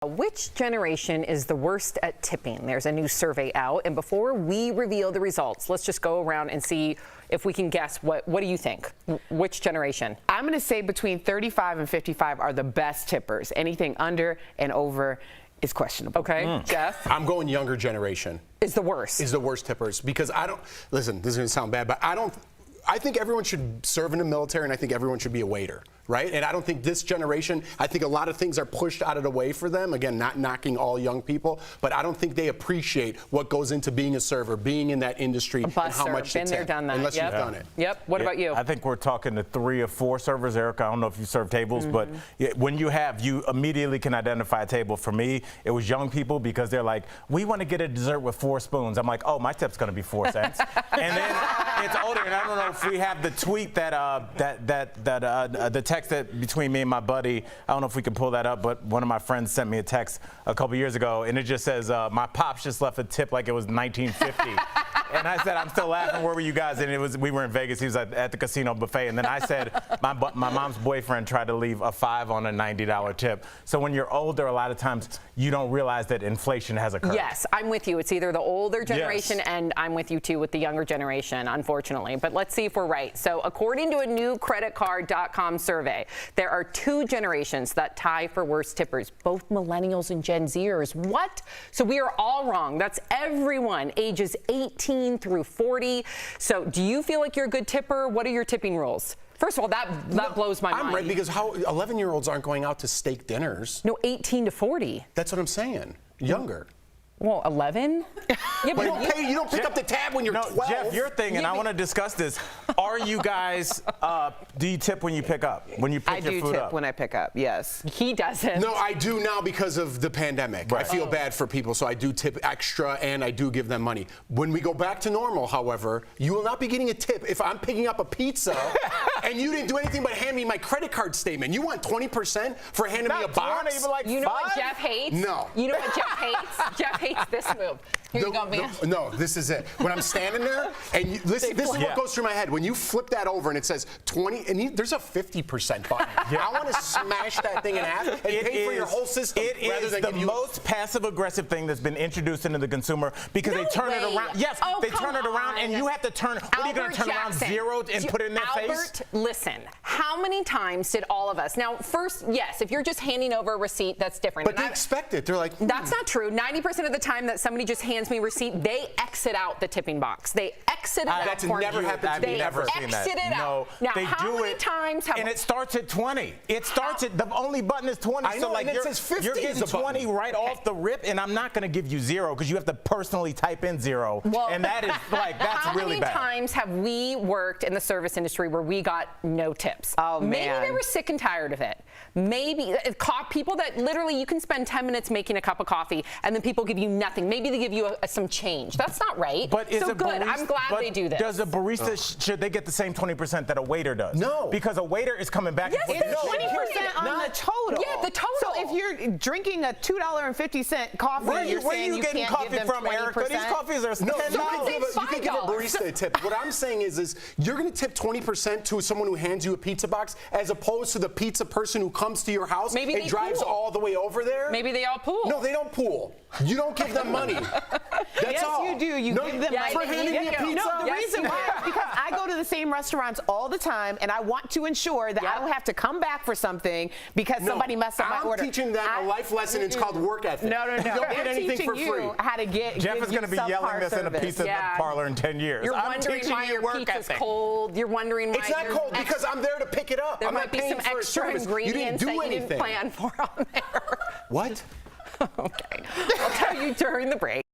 Which generation is the worst at tipping? There's a new survey out, and before we reveal the results, let's just go around and see if we can guess. What do you think? Which generation? I'm going to say between 35 and 55 are the best tippers. Anything under and over is questionable. Okay, Jeff? I'm going younger generation. Is the worst. Is the worst tippers, because listen, this is going to sound bad, but I think everyone should serve in the military, and I think everyone should be a waiter, right? And I don't think this generation, I think a lot of things are pushed out of the way for them. Again, not knocking all young people, but I don't think they appreciate what goes into being a server, being in that industry, and how much been there, done that. Unless you've done it. Yep. What about you? I think we're talking to 3 or 4 servers, Erica. I don't know if you serve tables, but when you immediately can identify a table. For me, it was young people, because they're like, we want to get a dessert with 4 spoons. I'm like, oh, my tip's going to be 4 cents. And then it's older, and I don't know if we have the tweet the text that between me and my buddy. I don't know if we can pull that up, but one of my friends sent me a text a couple years ago, and it just says, my pops just left a tip like it was 1950. And I said, I'm still laughing. Where were you guys? And we were in Vegas. He was at the casino buffet. And then I said, my mom's boyfriend tried to leave a 5 on a $90 tip. So when you're older, a lot of times you don't realize that inflation has occurred. Yes, I'm with you. It's either the older generation, and I'm with you too with the younger generation, unfortunately. But let's see if we're right. So according to a new creditcard.com survey, there are 2 generations that tie for worst tippers, both millennials and Gen Zers. What? So we are all wrong. That's everyone ages 18 through 40. So do you feel like you're a good tipper? What are your tipping rules? First of all, that blows my mind. I'm right, because how 11-year-olds aren't going out to steak dinners. No, 18 to 40. That's what I'm saying. Younger. Well, 11? Yeah, but you don't pick up the tab when you're 12. Jeff, your thing, and I want to discuss this. Are you guys, do you tip when you pick up? When you pick your food up? I do tip when I pick up, yes. He doesn't. No, I do now because of the pandemic. Right. I feel bad for people, so I do tip extra, and I do give them money. When we go back to normal, however, you will not be getting a tip if I'm picking up a pizza and you didn't do anything but hand me my credit card statement. You want 20% for handing me a box? 20, even like you know what Jeff hates? No. You know what Jeff hates? Jeff hates this move. Here you go, man. No, this is it. When I'm standing there, and this is what goes through my head. When you flip that over and it says 20, and there's a 50% button. I want to smash that thing in half and pay for your whole system. It is the most passive-aggressive thing that's been introduced into the consumer, because they turn it around. Yes, they turn it around, and you have to turn. What are you going to turn around 0 and put it in their face? Albert, listen. How many times did all of us? Now, first, yes, if you're just handing over a receipt, that's different. But they expect it. They're like, that's not true. 90% of the time that somebody just hands me a receipt, they exit out the tipping box. They exit it out. That's never happened to me. They never seen that. exit it out. Now, they how do many times have? And it starts at 20. It starts at the only button is 20. I know, so like and it says 50 you're getting 20 right off the rip, and I'm not going to give you 0, because you have to personally type in 0. Well, and that is that's really bad. How many times have we worked in the service industry where we got no tips? Oh, man. Maybe they were sick and tired of it. Maybe people that literally you can spend 10 minutes making a cup of coffee, and then people give you nothing. Maybe they give you some change. That's not right. But is so a good. I'm glad they do this. Does a barista should they get the same 20% that a waiter does? No, because a waiter is coming back. Yes, it's 20% on the total. Yeah, the total. So if you're drinking a $2.50 coffee, where you're saying you getting coffee from, Erica? These coffees are $10. You can give a barista a tip. What I'm saying is you're going to tip 20% to someone who hands you a pizza box, as opposed to the pizza person who comes to your house and drives all the way over there. Maybe they all pool. No, they don't pool. You don't give them money. That's all. Yes, you do. You give them money for handing me a pizza. No, the reason why is because I go to the same restaurants all the time, and I want to ensure that I don't have to come back for something because somebody messed up my order. I'm teaching them a life lesson. It's called work ethic. No. You don't get anything for free. How to get Jeff is going to be yelling this in a pizza parlor in 10 years. You're wondering why your pizza's cold. You're wondering why it's not cold, because I'm there to pick it up. There might be some extra ingredients that you didn't plan for on there. What? Okay. I'll tell you during the break.